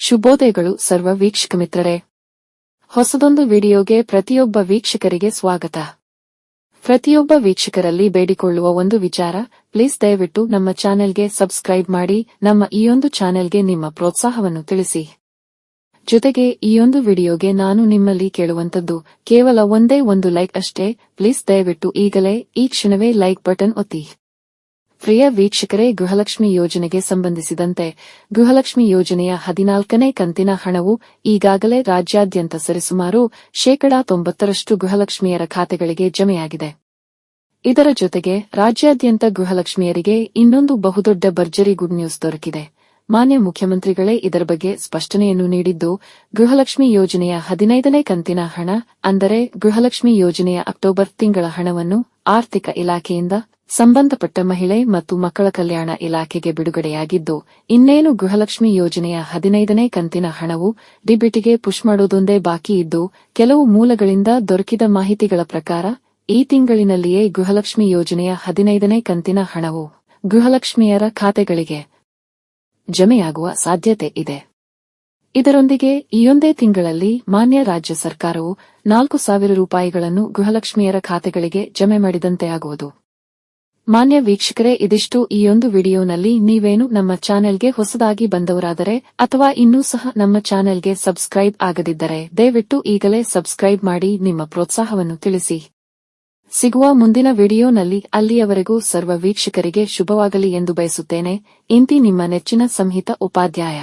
ಶುಭೋದಯಗಳು ಸರ್ವ ವೀಕ್ಷಕ ಮಿತ್ರರೇ. ಹೊಸದೊಂದು ವಿಡಿಯೋಗೆ ಪ್ರತಿಯೊಬ್ಬ ವೀಕ್ಷಕರಿಗೆ ಸ್ವಾಗತ. ಪ್ರತಿಯೊಬ್ಬ ವೀಕ್ಷಕರಲ್ಲಿ ಬೇಡಿಕೊಳ್ಳುವ ಒಂದು ವಿಚಾರ, ಪ್ಲೀಸ್ ದಯವಿಟ್ಟು ನಮ್ಮ ಚಾನೆಲ್ಗೆ ಸಬ್ಸ್ಕ್ರೈಬ್ ಮಾಡಿ, ನಮ್ಮ ಈಯೊಂದು ಚಾನೆಲ್ಗೆ ನಿಮ್ಮ ಪ್ರೋತ್ಸಾಹವನ್ನು ತಿಳಿಸಿ. ಜೊತೆಗೆ ಈಯೊಂದು ವಿಡಿಯೋಗೆ ನಾನು ನಿಮ್ಮಲ್ಲಿ ಕೇಳುವಂತದ್ದು ಕೇವಲ ಒಂದೇ ಒಂದು ಲೈಕ್ ಅಷ್ಟೇ. ಪ್ಲೀಸ್ ದಯವಿಟ್ಟು ಈಗಲೇ ಈ ಕ್ಷಣವೇ ಲೈಕ್ ಬಟನ್ ಒತ್ತಿ. ಪ್ರಿಯ ವೀಕ್ಷಕರೇ, ಗೃಹಲಕ್ಷ್ಮಿ ಯೋಜನೆಗೆ ಸಂಬಂಧಿಸಿದಂತೆ ಗೃಹಲಕ್ಷ್ಮಿ ಯೋಜನೆಯ 14ನೇ ಕಂತಿನ ಹಣವು ಈಗಾಗಲೇ ರಾಜ್ಯಾದ್ಯಂತ ಸರಿಸುಮಾರು 90% ಗೃಹಲಕ್ಷ್ಮಿಯರ ಖಾತೆಗಳಿಗೆ ಜಮೆಯಾಗಿದೆ. ಇದರ ಜೊತೆಗೆ ರಾಜ್ಯಾದ್ಯಂತ ಗೃಹಲಕ್ಷ್ಮಿಯರಿಗೆ ಇನ್ನೊಂದು ಬಹುದೊಡ್ಡ ಭರ್ಜರಿ ಗುಡ್ ನ್ಯೂಸ್ ದೊರಕಿದೆ. ಮಾನ್ಯ ಮುಖ್ಯಮಂತ್ರಿಗಳೇ ಇದರ ಬಗ್ಗೆ ಸ್ಪಷ್ಟನೆಯನ್ನು ನೀಡಿದ್ದು, ಗೃಹಲಕ್ಷ್ಮಿ ಯೋಜನೆಯ 15ನೇ ಕಂತಿನ ಹಣ ಅಂದರೆ ಗೃಹಲಕ್ಷ್ಮಿ ಯೋಜನೆಯ ಅಕ್ಟೋಬರ್ ತಿಂಗಳ ಹಣವನ್ನು ಆರ್ಥಿಕ ಇಲಾಖೆಯಿಂದ ಸಂಬಂಧಪಟ್ಟ ಮಹಿಳೆ ಮತ್ತು ಮಕ್ಕಳ ಕಲ್ಯಾಣ ಇಲಾಖೆಗೆ ಬಿಡುಗಡೆಯಾಗಿದ್ದು, ಇನ್ನೇನು ಗೃಹಲಕ್ಷ್ಮಿ ಯೋಜನೆಯ 15ನೇ ಕಂತಿನ ಹಣವು ಡಿಬಿಟಿಗೆ ಪುಷ್ ಮಾಡುವುದೊಂದೇ ಬಾಕಿ ಇದ್ದು, ಕೆಲವು ಮೂಲಗಳಿಂದ ದೊರಕಿದ ಮಾಹಿತಿಗಳ ಪ್ರಕಾರ ಈ ತಿಂಗಳಿನಲ್ಲಿಯೇ ಗೃಹಲಕ್ಷ್ಮಿ ಯೋಜನೆಯ 15ನೇ ಕಂತಿನ ಹಣವು ಗೃಹಲಕ್ಷ್ಮಿಯರ ಖಾತೆಗಳಿಗೆ ಜಮೆಯಾಗುವ ಸಾಧ್ಯತೆ ಇದೆ. ಇದರೊಂದಿಗೆ ಈಯೊಂದೇ ತಿಂಗಳಲ್ಲಿ ಮಾನ್ಯ ರಾಜ್ಯ ಸರ್ಕಾರವು 4,000 ರೂಪಾಯಿಗಳನ್ನು ಗೃಹಲಕ್ಷ್ಮಿಯರ ಖಾತೆಗಳಿಗೆ ಜಮೆ ಮಾಡಿದಂತೆ ಆಗುವುದು. ಮಾನ್ಯ ವೀಕ್ಷಕರೇ, ಇದಿಷ್ಟು ಈಯೊಂದು ವಿಡಿಯೋನಲ್ಲಿ. ನೀವೇನು ನಮ್ಮ ಚಾನೆಲ್ಗೆ ಹೊಸದಾಗಿ ಬಂದವರಾದರೆ ಅಥವಾ ಇನ್ನೂ ಸಹ ನಮ್ಮ ಚಾನೆಲ್ಗೆ ಸಬ್ಸ್ಕ್ರೈಬ್ ಆಗದಿದ್ದರೆ ದಯವಿಟ್ಟು ಈಗಲೇ ಸಬ್ಸ್ಕ್ರೈಬ್ ಮಾಡಿ, ನಿಮ್ಮ ಪ್ರೋತ್ಸಾಹವನ್ನು ತಿಳಿಸಿ. ಸಿಗುವ ಮುಂದಿನ ವಿಡಿಯೋನಲ್ಲಿ. ಅಲ್ಲಿಯವರೆಗೂ ಸರ್ವ ವೀಕ್ಷಕರಿಗೆ ಶುಭವಾಗಲಿ ಎಂದು ಬಯಸುತ್ತೇನೆ. ಇಂತಿ ನಿಮ್ಮ ನೆಚ್ಚಿನ ಸಂಹಿತ ಉಪಾಧ್ಯಾಯ.